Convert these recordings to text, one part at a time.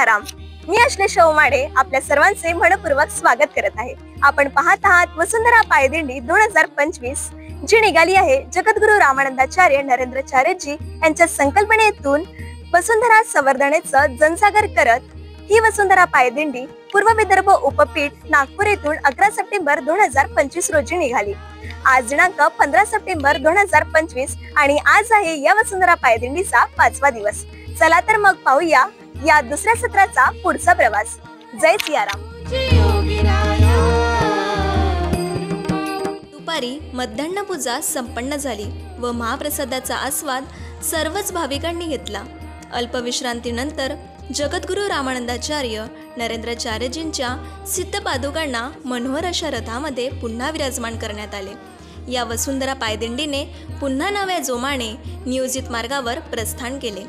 सियाराम. मी अश्लेष माडे आपल्या सर्वांचे मनपूर्वक स्वागत करत आहे. आपण पाहत आहात वसुंधरा पायदिंडी 2025 जी निघाली आहे जगद्गुरु रामानंदाचार्य नरेंद्राचार्यजी यांच्या संकल्पनेतून वसुंधरा संवर्धनेचं जनसागर करत ही वसुंधरा पायदिंडी पूर्व विदर्भ उपपीठ नागपूर येथून 11 सप्टेंबर 2025 रोजी निघाली. आज दिनांक 15 सप्टेंबर 2025 आणि आज आहे या वसुंधरा पायदिंडीचा 5वा दिवस. चला तर मग पाहूया या दुसऱ्या सत्राचा पुढचा प्रवास. जय सियाराम. दुपारी मध्यान्ह पूजा संपन्न झाली व महाप्रसादाचा आस्वाद सर्वच भाविकांनी घेतला. अल्पविश्रांतीनंतर जगद्गुरु रामानंदाचार्य नरेंद्राचार्यजींच्या सिद्ध पादुकांना मनोहर अशा रथामध्ये पुन्हा विराजमान करण्यात आले. या वसुंधरा पायदिंडीने पुन्हा नव्या जोमाने नियोजित मार्गावर प्रस्थान केले.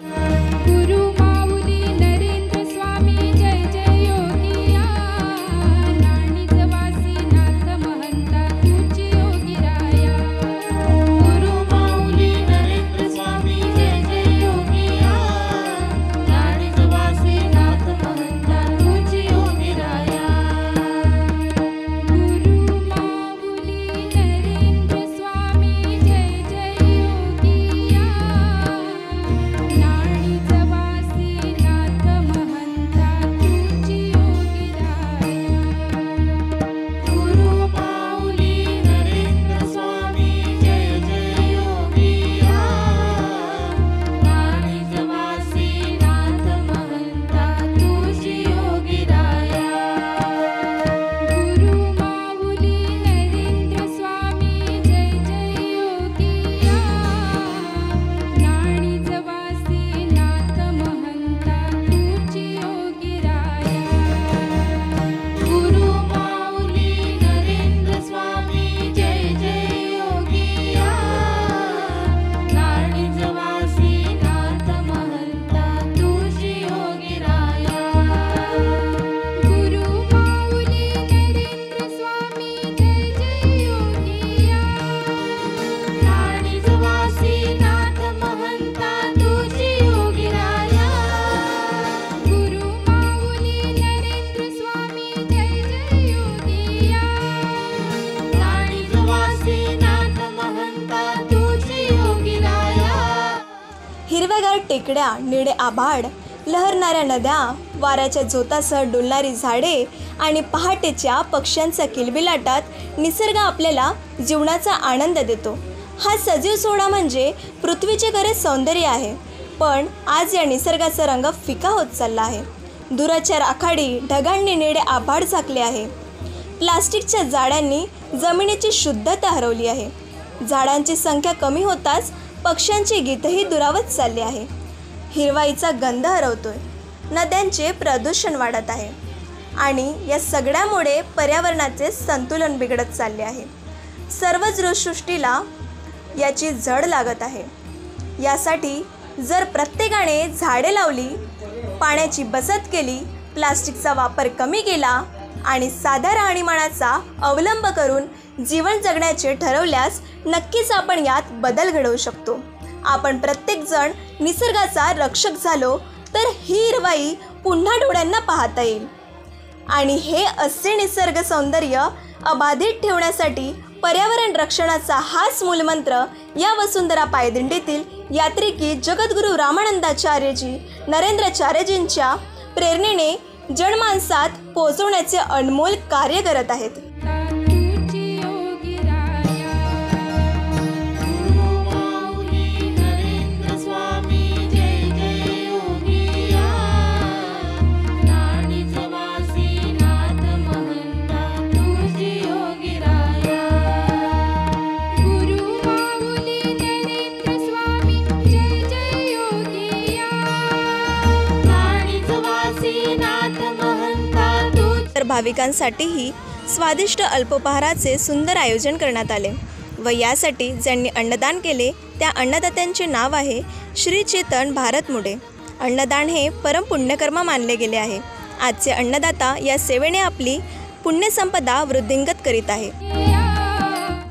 हिरव्यागार टेकड्या, निळे आभाळ, लहरणाऱ्या नद्या, वाऱ्याच्या झोतासह डुलणारी झाडे आणि पहाटेच्या पक्ष्यांच्या किलबिलाटात निसर्ग आपल्याला जीवनाचा आनंद देतो. हा सजीव सोहळा म्हणजे पृथ्वीचे खरे सौंदर्य आहे. पण आज या निसर्गाचा रंग फिका होत चालला आहे. धुराच्या राखाडी ढगांनी निळे आभाळ झाकले आहे. प्लास्टिकच्या जाळ्यांनी जमिनीची शुद्धता हरवली आहे. झाडांची संख्या कमी होताच पक्ष्यांची गीतही दुरावत चालली आहे. हिरवाईचा गंध हरवतोय. नद्यांचे प्रदूषण वाढत आहे आणि या सगळ्यामुळे पर्यावरणाचे संतुलन बिघडत चालले आहे. सर्व जीवसृष्टीला याची झड लागत आहे. यासाठी जर प्रत्येकाने झाडे लावली, पाण्याची बचत केली, प्लास्टिकचा वापर कमी केला आणि साध्या राहणीमानाचा अवलंब करून जीवन जगण्याचे ठरवल्यास नक्कीच आपण यात बदल घडवू शकतो. आपण प्रत्येकजण निसर्गाचा रक्षक झालो तर ही हिरवाई पुन्हा डोळ्यांना पाहता येईल. आणि हे असे निसर्ग सौंदर्य अबाधित ठेवण्यासाठी पर्यावरण रक्षणाचा हाच मूलमंत्र या वसुंधरा पायदिंडीतील यात्रिकी जगद्गुरु रामानंदाचार्यजी नरेंद्राचार्यजींच्या प्रेरणेने जनमानसात पोहोचवण्याचे अनमोल कार्य करत आहेत. भाविकांसाठीही स्वादिष्ट अल्पोपहाराचे सुंदर आयोजन करण्यात आले व यासाठी ज्यांनी अन्नदान केले त्या अन्नदात्यांचे नाव आहे श्री चेतन भारत मुडे. अन्नदान हे परम पुण्यकर्म मानले गेले आहे. आजचे अन्नदाता या सेवेने आपली पुण्यसंपदा वृद्धिंगत करीत आहे.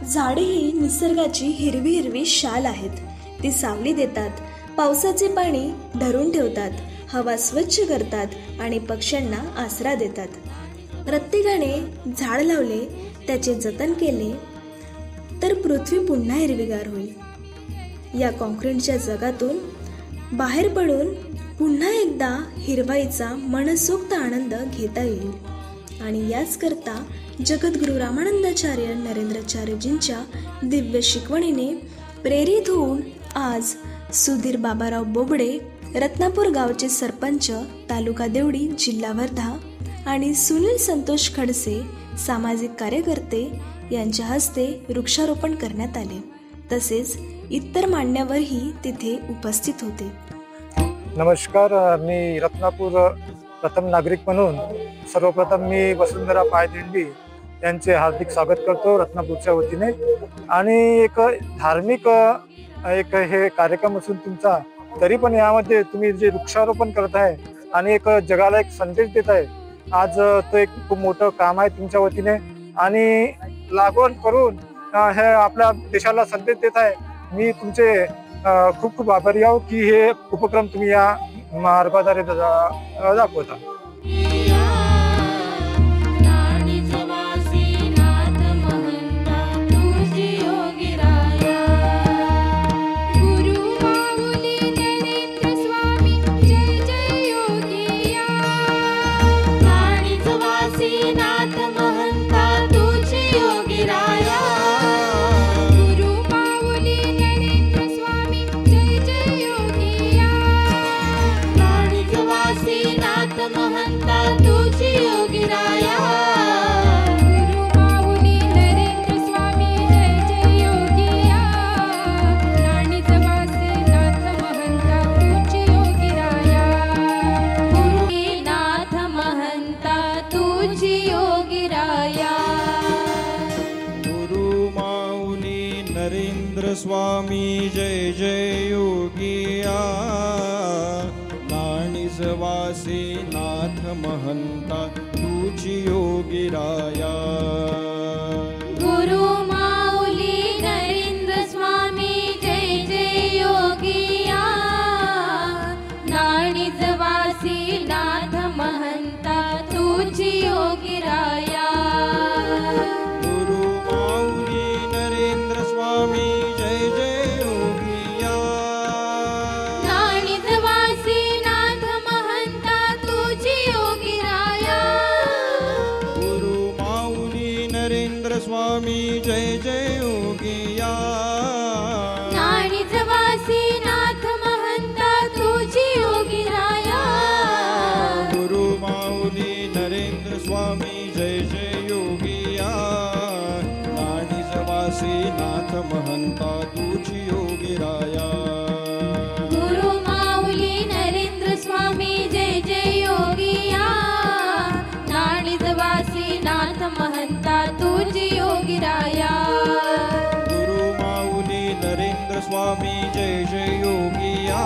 झाडे ही निसर्गाची हिरवी हिरवी शाल आहेत. ती सावली देतात, पावसाचे पाणी धरून ठेवतात, हवा स्वच्छ करतात आणि पक्ष्यांना आसरा देतात. प्रत्येकाने झाड लावले, त्याचे जतन केले तर पृथ्वी पुन्हा हिरवीगार होईल. या कॉन्क्रीटच्या जगातून बाहेर पडून पुन्हा एकदा हिरवाईचा मनसोक्त आनंद घेता येईल. आणि याच करता जगद्गुरू रामानंदाचार्य नरेंद्राचार्यजींच्या दिव्य शिकवणीने प्रेरित होऊन आज सुधीर बाबाराव बोबडे, रत्नापूर गावचे सरपंच, तालुका देवडी, जिल्हा वर्धा आणि सुनील संतोष खडसे, सामाजिक कार्यकर्ते यांच्या हस्ते वृक्षारोपण करण्यात आले. तसेच इतर मान्यवरही तिथे उपस्थित होते. नमस्कार, मी रत्नापूर प्रथम नागरिक म्हणून सर्वप्रथम मी वसुंधरा पायदिंडी यांचे हार्दिक स्वागत करतो रत्नापूरच्या वतीने. आणि एक धार्मिक हे कार्यक्रम असून तुमचा, तरी पण यामध्ये तुम्ही जे वृक्षारोपण करत आहे आणि एक जगाला एक संदेश देत आहे, आज तो एक खूप मोठं काम आहे तुमच्या वतीने. आणि लागवड करून हे आपल्या देशाला संदेश देत आहे. मी तुमचे खूप खूप आभारी आहो की हे उपक्रम तुम्ही या मार्गाद्वारे दाखवता. स्वामी जय जय योगिया, नाणिजवासी नाथ महंता तुझी योगिराया. गुरु माऊली नरेंद्र स्वामी जय जय योगिया, नाणिजवासी नाथ महंता तुझी योगिराया. गुरु माऊली नरेंद्र स्वामी स्वामी जय जय योगिया, नाणिजवासी नाथ महंता तुझी योगिराया. गुरु माऊली नरेंद्र स्वामी जय जय योगिया, नाणिजवासी नाथ महंता तुझी योगिराया. गुरु माऊली नरेंद्र स्वामी जय जय योगिया, नाणिजवासी नाथ महंता तुझी योगिराया. गुरु माऊली नरेंद्र स्वामी जय जय योगिया, नाणिजवासी नाथ महंता तुझी योगिराया. गुरु माऊली नरेंद्र स्वामी जय जय योगिया,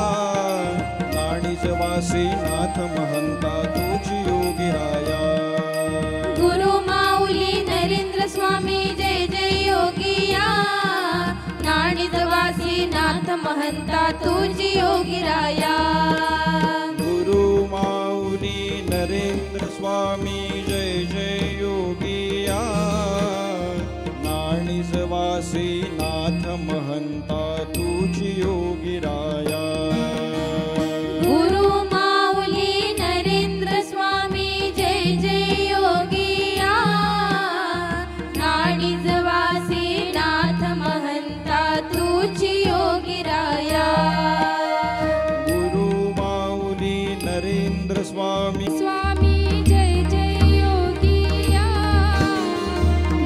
नाणिजवासी नाथ महंता तुझी योगिराया. गुरु माऊली नरेंद्र स्वामी जय जय योगिया, नाणिजवासी नाथ महंता तुझी योगिराया. गुरु माऊली नरेंद्र स्वामी जय जय योगिया, नाणिजवासी नाथ महंता तुझी योगिराया. गुरु माऊली नरेंद्र स्वामी स्वामी जय जय योगिया,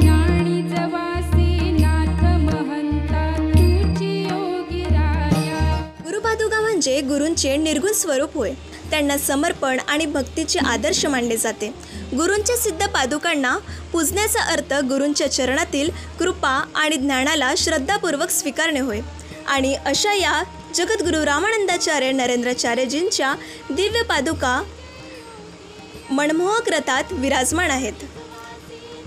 नाणिजवासी नाथ महंता तुझी योगिराया. गुरुपादुका म्हणजे गुरूंचे निर्गुण स्वरूप होय. त्यांना समर्पण आणि भक्तीचे आदर्श मानले जाते. गुरूंच्या सिद्ध पादुकांना पूजण्याचा अर्थ गुरूंच्या चरणातील कृपा आणि ज्ञानाला श्रद्धापूर्वक स्वीकारणे होय. आणि अशा या जगद्गुरू रामानंदाचार्य नरेंद्राचार्यजींच्या दिव्य पादुका मनमोहक रथात विराजमान आहेत.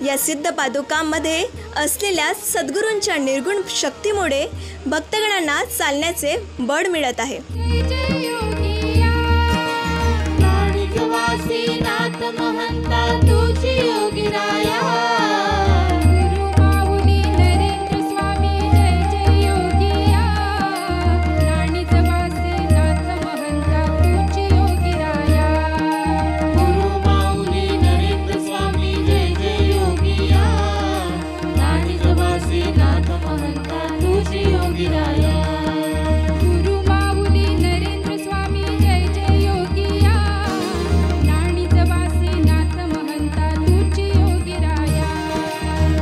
या सिद्ध पादुकांमध्ये असलेल्या सद्गुरूंच्या निर्गुण शक्तीमुळे भक्तगणांना चालण्याचे बळ मिळत आहे. जय जय योगिया, महंता तुझी योगीराया गुरु माऊली नरेंद्र स्वामी जय जय योगिया राणीच वासे नाथ महंता तुझी योगीराया गुरु माऊली नरेंद्र स्वामी जय जय योगिया राणीच वासे नाथ महंता तुझी योगीराया गुरु माऊली नरेंद्र स्वामी जय जय योगिया राणीच वासे नाथ महंता तुझी योगीराया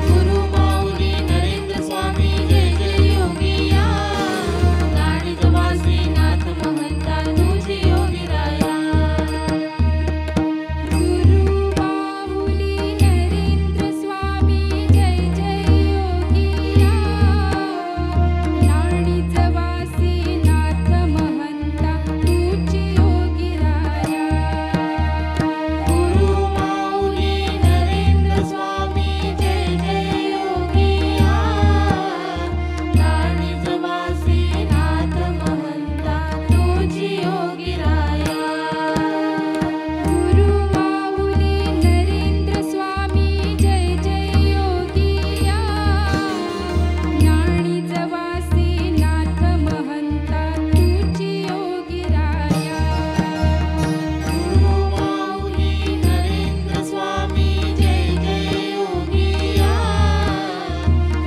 गुरु माऊली नरेंद्र स्वामी जय जय योगिया राणीच वासे नाथ महंता तुझी योगीराया गुरु माऊली नरेंद्र स्वामी जय जय योगिया राणीच वासे नाथ महंता तुझी योगीराया गुरु माऊली नरेंद्र स्वामी जय जय योगिया राणीच वासे नाथ महंता तुझी योगीराया गुरु माऊली नरेंद्र स्वामी जय जय योगिया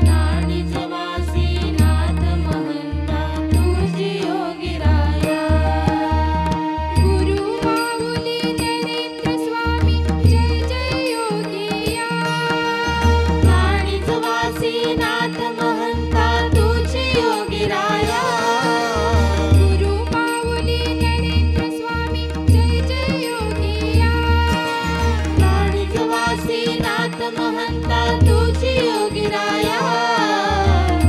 राणीच वासे नाथ महंता तुझी योगीराया गुरु माऊली नरेंद्र स्वामी जय जय योगिया राणीच वासे नाथ महंता तुझी योगीराया गुरु माऊली नरेंद्र स्वामी जय जय योगिया राणीच वासे नाथ महंता तुझी योगीराया गुरु माऊली नरेंद्र स्वामी जय जय योगिया राणीच वासे नाथ महंता तुझी योगीराया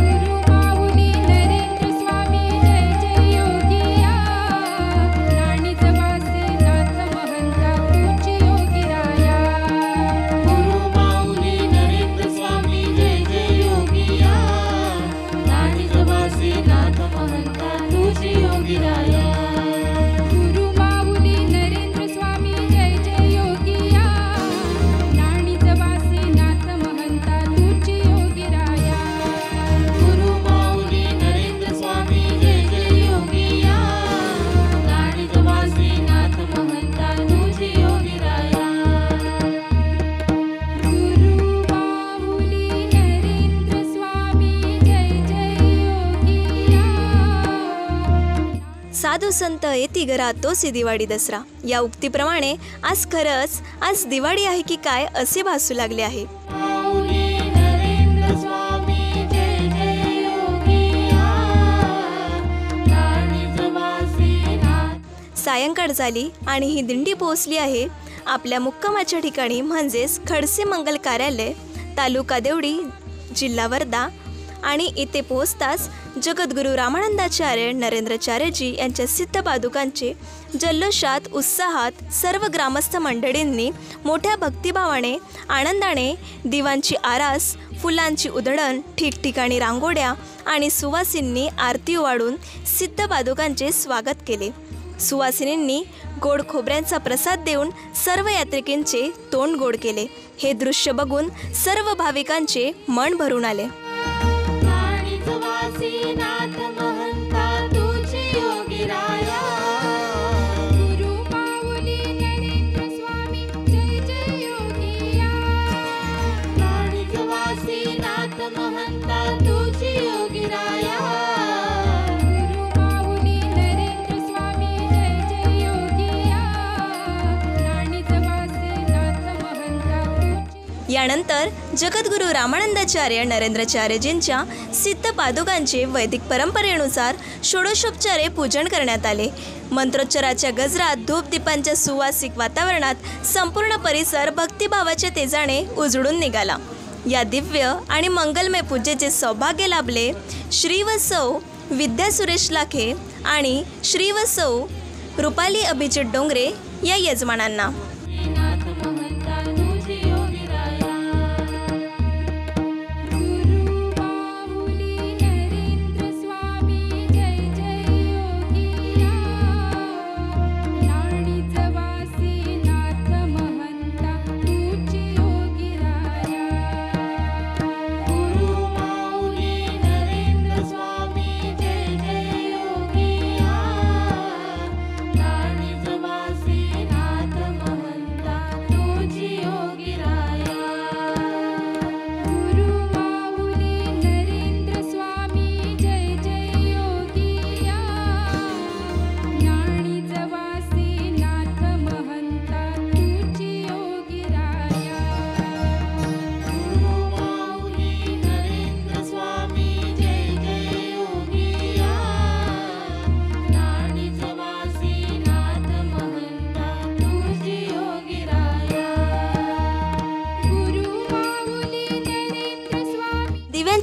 गुरु माऊली नरेंद्र स्वामी जय जय योगिया राणीच वासे नाथ महंता तुझी योगीराया गुरु माऊली नरेंद्र स्वामी जय जय योगिया राणीच वासे नाथ महंता तुझी योगीराया गुरु माऊली नरेंद्र स्वामी जय जय योगिया राणीच वासे नाथ महंता तुझी योगीराया गुरु माऊली नरेंद्र स्वामी जय जय योगिया राणीच वासे नाथ महंता तुझी योगीराया गुरु माऊली नरेंद्र स्वामी जय जय योगिया साधू संत येती घरा तोसी दिवाळी दसरा या उक्तीप्रमाणे आज खरंच आज दिवाळी आहे की काय असे भासू लागले आहे. माऊली नरेंद्र स्वामी जय जय योगिया राणीच वासे नाथ सायंकाळ झाली आणि ही दिंडी पोहोचली आहे आपल्या मुक्कामाच्या ठिकाणी म्हणजेच खडसे मंगल कार्यालय तालुका देवडी जिल्हा वर्धा आणि इथे पोहोचताच जगद्गुरू रामानंदाचार्य नरेंद्राचार्यजी यांच्या सिद्ध पादुकांचे जल्लोषात उत्साहात सर्व ग्रामस्थ मंडळींनी मोठ्या भक्तिभावाने आनंदाने दिवांची आरास फुलांची उधळण ठिकठिकाणी रांगोळ्या आणि सुवासिनींनी आरती वाढून सिद्ध पादुकांचे स्वागत केले. सुवासिनींनी गोड खोबऱ्यांचा प्रसाद देऊन सर्व यात्रिकांचे तोंड गोड केले. हे दृश्य बघून सर्व भाविकांचे मन भरून आले. राणीच वासे नाथ महंता तुझी योगीराया गुरु माऊली नरेंद्र स्वामी जय जय योगिया राणीच वासे नाथ महंता तुझी योगीराया गुरु माऊली नरेंद्र स्वामी जय जय योगिया राणीच वासे नाथ महंता तुझी यानंतर जगद्गुरू रामानंदाचार्य नरेंद्राचार्यजींच्या सिद्ध पादुकांचे वैदिक परंपरेनुसार षोडशोपचारे पूजन करण्यात आले. मंत्रोच्चाराच्या गजरात धूपदीपांच्या सुवासिक वातावरणात संपूर्ण परिसर भक्तिभावाच्या तेजाने उजळून निघाला. या दिव्य आणि मंगलमय पूजेचे सौभाग्य लाभले श्री व सौ विद्या सुरेश लाखे आणि श्री व सौ रुपाली अभिजित डोंगरे या यजमानांना. नाथ महंता तुझी योगीराया गुरु माऊली नरेंद्र स्वामी जय जय योगिया राणीच वासे नाथ महंता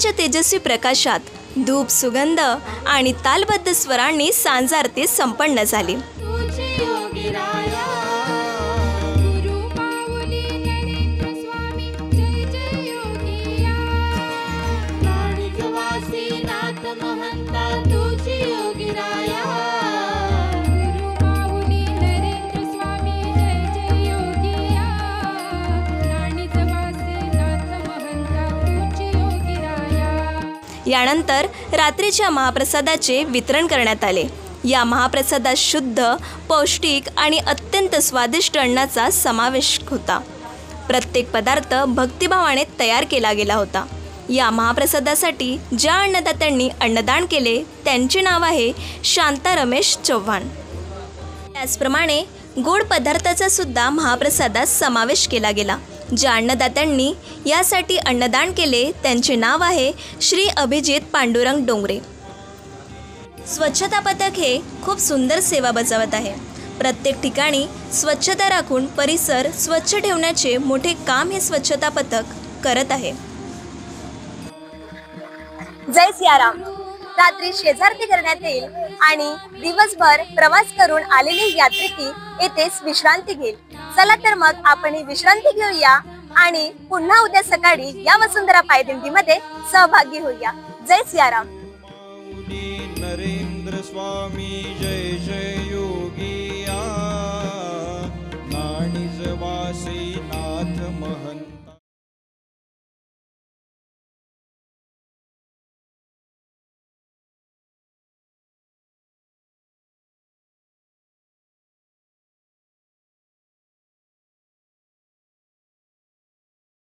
दिव्यांच्या तेजस्वी प्रकाशात धूप सुगंध आणि तालबद्ध स्वरांनी सांज आरती संपन्न झाली. तुझी योगीराया गुरु माऊली नरेंद्र स्वामी जय जय योगिया वासी नाथ महंता तुझी योगीराया गुरु माऊली नरेंद्र स्वामी जय जय योगिया वासी नाथ महंता तुझी योगीराया. यानंतर रात्रीच्या महाप्रसादाचे वितरण करण्यात आले. या महाप्रसादात शुद्ध, पौष्टिक आणि अत्यंत स्वादिष्ट अन्नाचा समावेश होता. प्रत्येक पदार्थ भक्तिभावाने तयार केला गेला होता. या महाप्रसादासाठी ज्या अन्नदात्यांनी अन्नदान केले त्यांचे नाव आहे शांता रमेश चव्हाण. त्याचप्रमाणे गोड पदार्थाचा सुद्धा महाप्रसादात समावेश केला गेला. ज्या अन्नदात्यांनी यासाठी अन्नदान केले त्यांचे नाव आहे श्री अभिजित पांडुरंग डोंगरे. स्वच्छता पथक हे खूप सुंदर सेवा बजावत आहे. प्रत्येक ठिकाणी स्वच्छता राखून परिसर स्वच्छ ठेवण्याचे मोठे काम हे स्वच्छता पथक करत आहे. जय सियाराम. रात्री शेजारती करण्यात येईल आणि दिवसभर प्रवास करून आलेले यात्रिकी येथेच विश्रांती घेईल. चला तर मग आपण ही विश्रांती घेऊया आणि पुन्हा उद्या सकाळी या वसुंधरा पायदिंडीमध्ये सहभागी होऊया. जय सियाराम. नरेंद्र स्वामी जय जय